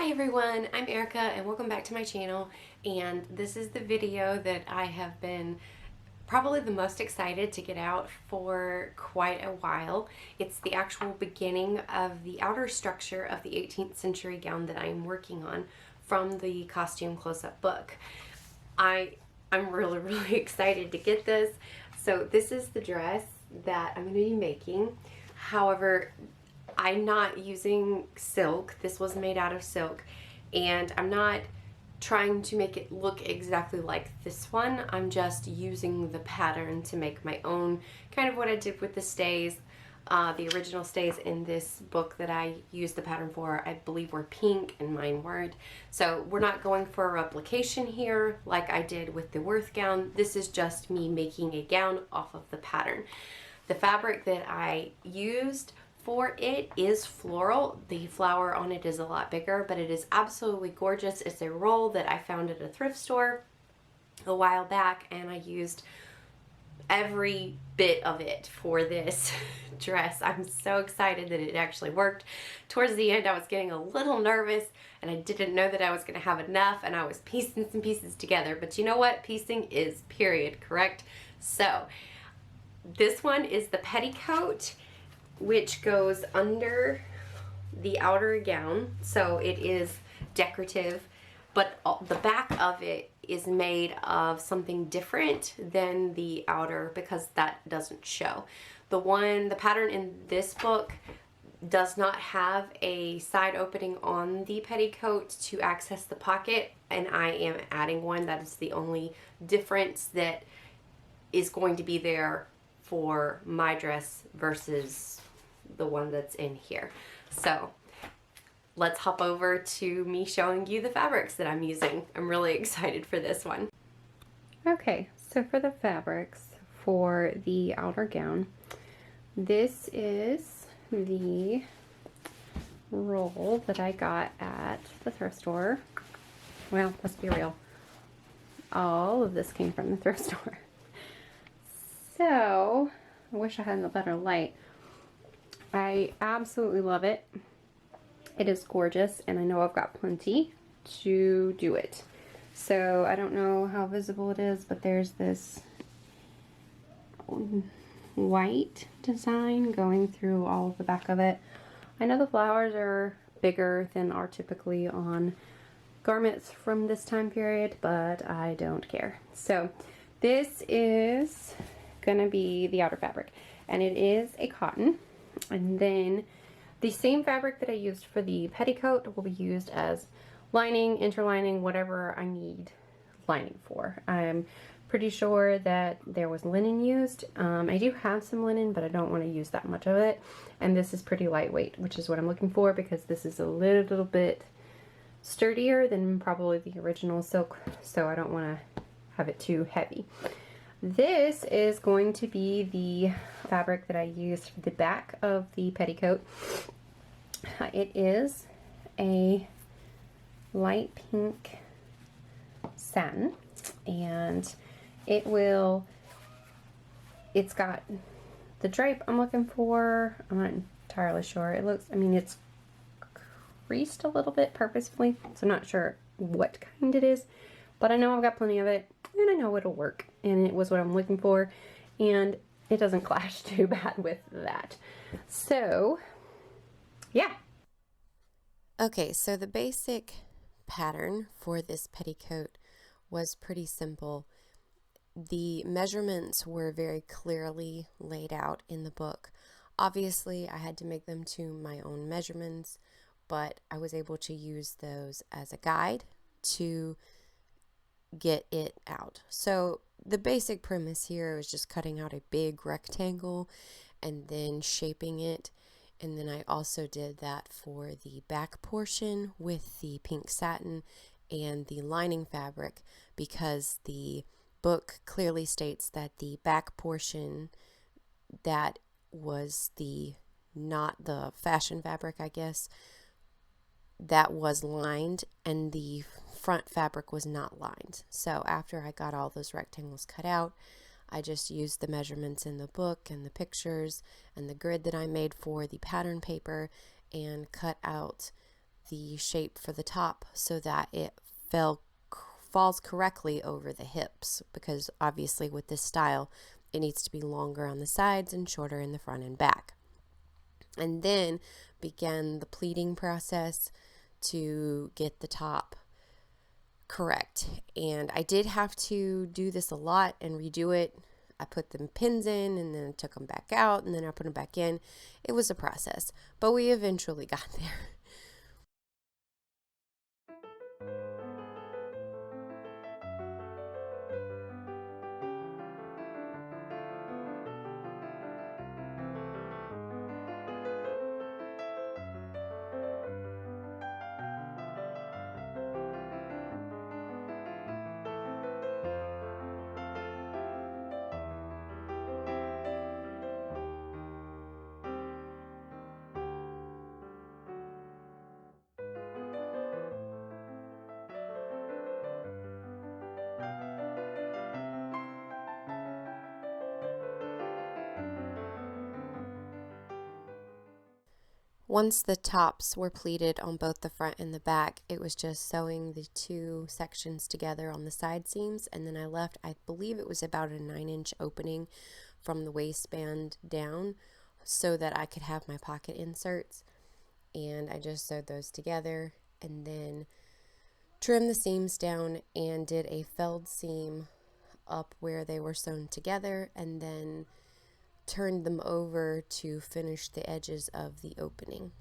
Hi everyone, I'm Erica and welcome back to my channel, and this is the video that I have been probably the most excited to get out for quite a while. It's the actual beginning of the outer structure of the 18th century gown that I am working on from the costume close-up book. I'm really excited to get this. So this is the dress that I'm going to be making. However, I'm not using silk. This was made out of silk, and I'm not trying to make it look exactly like this one. I'm just using the pattern to make my own, kind of what I did with the stays. The original stays in this book that I used the pattern for, I believe, were pink and mine weren't. So we're not going for a replication here like I did with the Worth gown. This is just me making a gown off of the pattern. The fabric that I used for it is floral. The flower on it is a lot bigger, but it is absolutely gorgeous. It's a roll that I found at a thrift store a while back, and I used every bit of it for this dress. I'm so excited that it actually worked. Towards the end, I was getting a little nervous, and I didn't know that I was going to have enough, and I was piecing some pieces together. But you know what? Piecing is period, correct? So this one is the petticoat, which goes under the outer gown. So it is decorative, but the back of it is made of something different than the outer because that doesn't show. The pattern in this book does not have a side opening on the petticoat to access the pocket, and I am adding one. That is the only difference that is going to be there for my dress versus the one that's in here. So let's hop over to me showing you the fabrics that I'm using. I'm really excited for this one. Okay, so for the fabrics for the outer gown, this is the roll that I got at the thrift store. Well, let's be real. All of this came from the thrift store. So, I wish I had a better light. I absolutely love it. It is gorgeous, and I know I've got plenty to do it. So I don't know how visible it is, but there's this white design going through all of the back of it. I know the flowers are bigger than are typically on garments from this time period, but I don't care. So this is gonna be the outer fabric, and it is a cotton. And then the same fabric that I used for the petticoat will be used as lining, interlining, whatever I need lining for. I'm pretty sure that there was linen used. I do have some linen, but I don't want to use that much of it. And this is pretty lightweight, which is what I'm looking for because this is a little bit sturdier than probably the original silk, so I don't want to have it too heavy. This is going to be the fabric that I used for the back of the petticoat. It is a light pink satin, and it's got the drape I'm looking for. I'm not entirely sure. It looks, I mean, it's creased a little bit purposefully, so I'm not sure what kind it is, but I know I've got plenty of it, and I know it'll work, and it was what I'm looking for, and it doesn't clash too bad with that. So, yeah. Okay, so the basic pattern for this petticoat was pretty simple. The measurements were very clearly laid out in the book. Obviously, I had to make them to my own measurements, but I was able to use those as a guide to get it out. So the basic premise here is just cutting out a big rectangle and then shaping it. And then I also did that for the back portion with the pink satin and the lining fabric, because the book clearly states that the back portion that was not the fashion fabric, I guess, that was lined, and the front fabric was not lined. So after I got all those rectangles cut out, I just used the measurements in the book and the pictures and the grid that I made for the pattern paper and cut out the shape for the top so that it falls correctly over the hips, because obviously with this style it needs to be longer on the sides and shorter in the front and back. And then began the pleating process to get the top correct. And I did have to do this a lot and redo it. I put the pins in and then I took them back out and then I put them back in. It was a process, but we eventually got there. Once the tops were pleated on both the front and the back, it was just sewing the two sections together on the side seams, and then I left, I believe it was about a 9-inch opening from the waistband down so that I could have my pocket inserts, and I just sewed those together and then trimmed the seams down and did a felled seam up where they were sewn together, and then turned them over to finish the edges of the opening.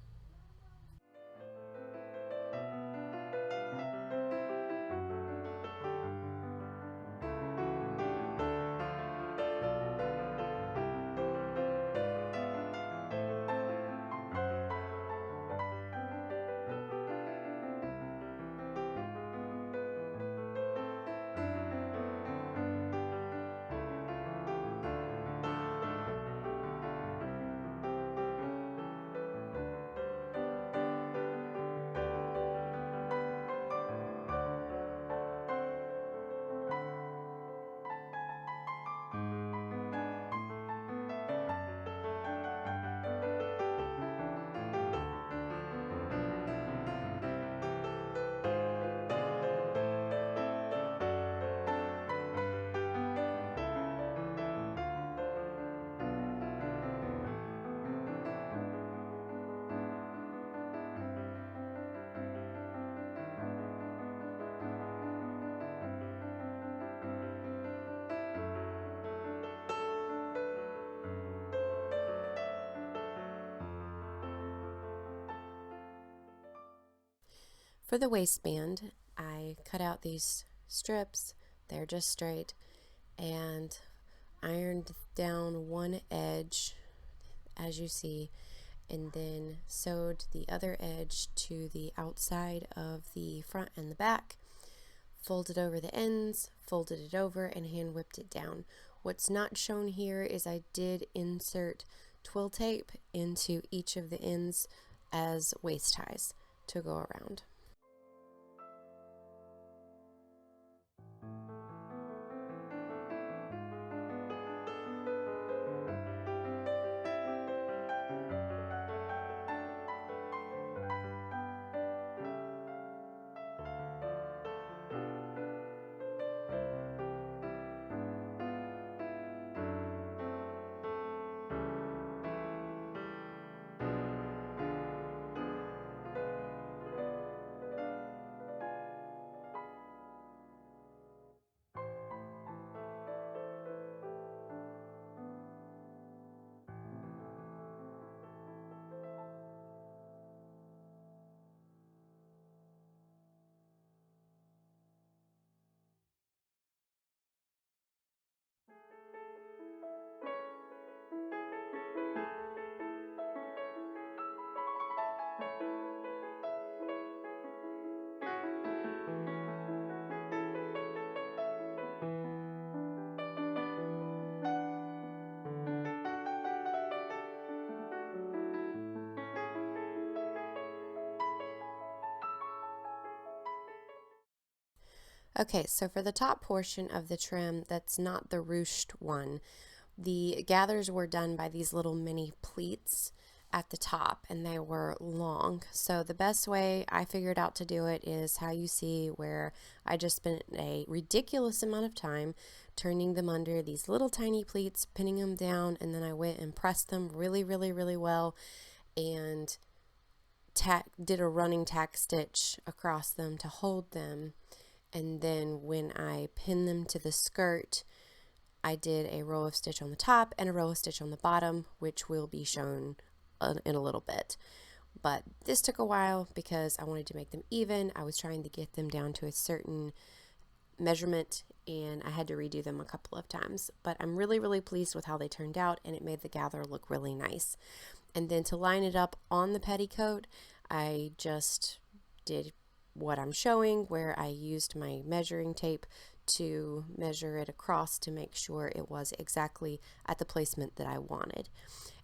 For the waistband, I cut out these strips, they're just straight, and ironed down one edge, as you see, and then sewed the other edge to the outside of the front and the back, folded over the ends, folded it over, and hand whipped it down. What's not shown here is I did insert twill tape into each of the ends as waist ties to go around. Okay, so for the top portion of the trim, that's not the ruched one. The gathers were done by these little mini pleats, at the top, and they were long. So the best way I figured out to do it is how you see, where I just spent a ridiculous amount of time turning them under these little tiny pleats, pinning them down, and then I went and pressed them really, really, really well, and did a running tack stitch across them to hold them. And then when I pinned them to the skirt, I did a row of stitch on the top and a row of stitch on the bottom, which will be shown in a little bit. But this took a while because I wanted to make them even. I was trying to get them down to a certain measurement, and I had to redo them a couple of times. But I'm really, really pleased with how they turned out, and it made the gather look really nice. And then to line it up on the petticoat, I just did what I'm showing, where I used my measuring tape to measure it across to make sure it was exactly at the placement that I wanted.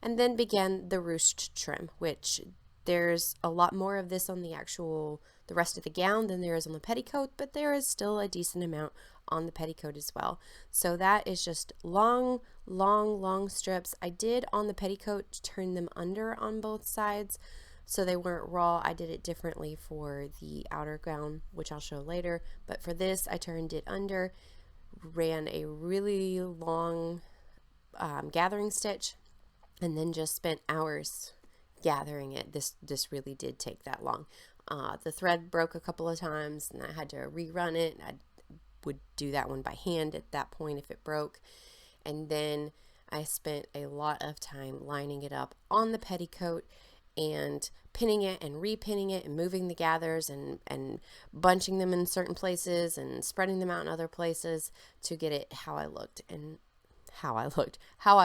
And then began the ruched trim, which there's a lot more of this on the rest of the gown than there is on the petticoat, but there is still a decent amount on the petticoat as well. So that is just long, long, long strips. I did on the petticoat turn them under on both sides so they weren't raw. I did it differently for the outer gown, which I'll show later, but for this I turned it under, ran a really long gathering stitch, and then just spent hours gathering it. This really did take that long. The thread broke a couple of times and I had to rerun it. I would do that one by hand at that point if it broke. And then I spent a lot of time lining it up on the petticoat and pinning it and repinning it and moving the gathers and bunching them in certain places and spreading them out in other places to get it how I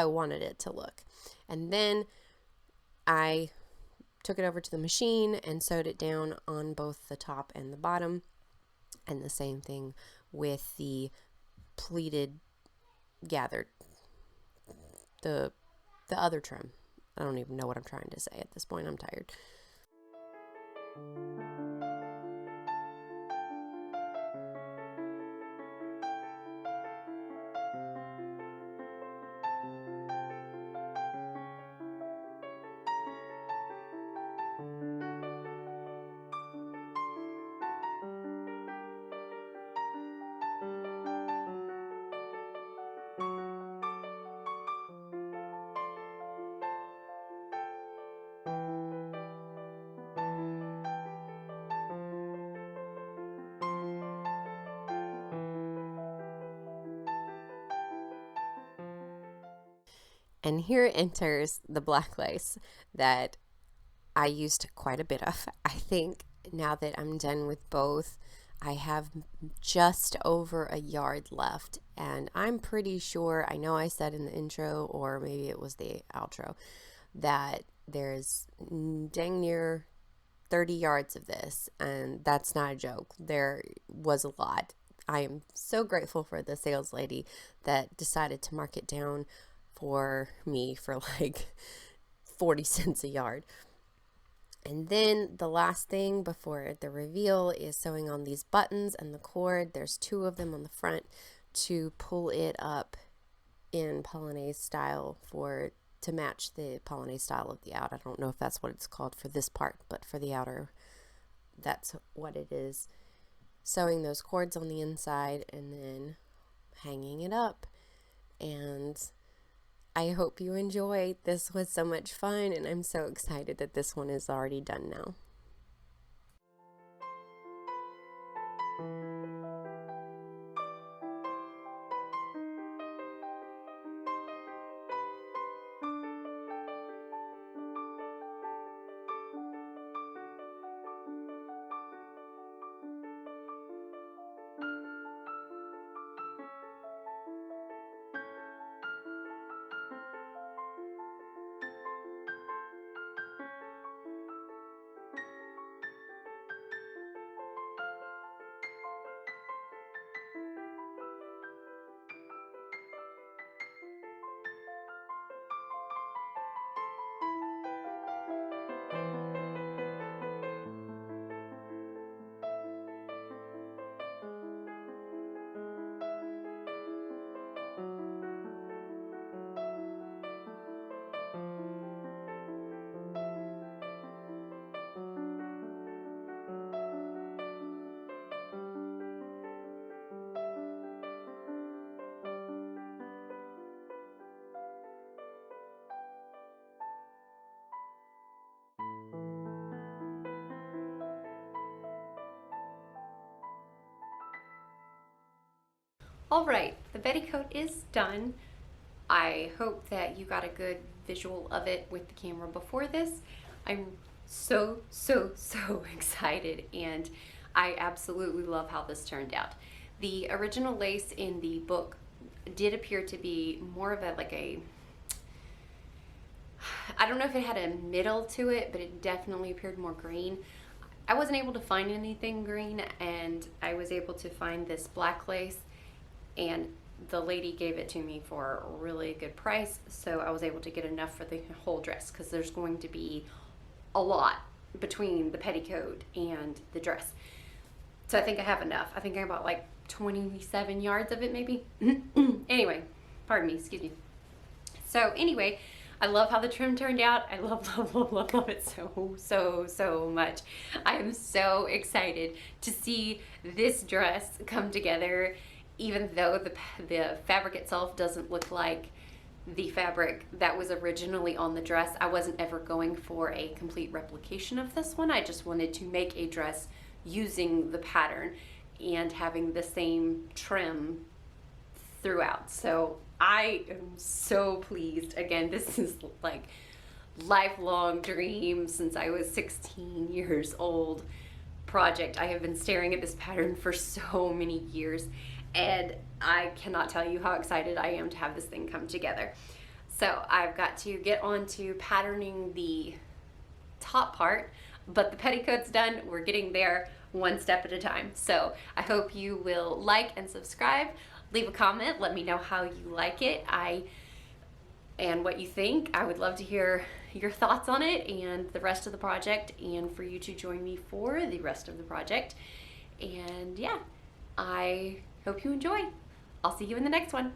wanted it to look. And then I took it over to the machine and sewed it down on both the top and the bottom, and the same thing with the pleated gathered, the other trim. I don't even know what I'm trying to say at this point. I'm tired. And here enters the black lace that I used quite a bit of. I think now that I'm done with both, I have just over a yard left, and I'm pretty sure, I know I said in the intro, or maybe it was the outro, that there's dang near 30 yards of this, and that's not a joke. There was a lot. I am so grateful for the sales lady that decided to mark it down for me for like 40 cents a yard. And then the last thing before the reveal is sewing on these buttons and the cord. There's 2 of them on the front to pull it up in polonaise style to match the polonaise style of the out. I don't know if that's what it's called for this part, but for the outer, that's what it is. Sewing those cords on the inside and then hanging it up. And I hope you enjoyed. This was so much fun, and I'm so excited that this one is already done now. All right, the petticoat is done. I hope that you got a good visual of it with the camera before this. I'm so excited, and I absolutely love how this turned out. The original lace in the book did appear to be more of I don't know if it had a middle to it, but it definitely appeared more green. I wasn't able to find anything green, and I was able to find this black lace, and the lady gave it to me for a really good price, so I was able to get enough for the whole dress, because there's going to be a lot between the petticoat and the dress. So I think I have enough. I think I bought like 27 yards of it maybe. Anyway, pardon me, excuse me. So anyway, I love how the trim turned out. I love it so much. I am so excited to see this dress come together, even though the fabric itself doesn't look like the fabric that was originally on the dress. I wasn't ever going for a complete replication of this one. I just wanted to make a dress using the pattern and having the same trim throughout. So I am so pleased. Again, this is like lifelong dream since I was 16 years old project. I have been staring at this pattern for so many years, and I cannot tell you how excited I am to have this thing come together. So I've got to get on to patterning the top part, but the petticoat's done. We're getting there one step at a time. So I hope you will like and subscribe. Leave a comment. Let me know how you like it and what you think. I would love to hear your thoughts on it and the rest of the project, and for you to join me for the rest of the project. And yeah, I hope you enjoy. I'll see you in the next one.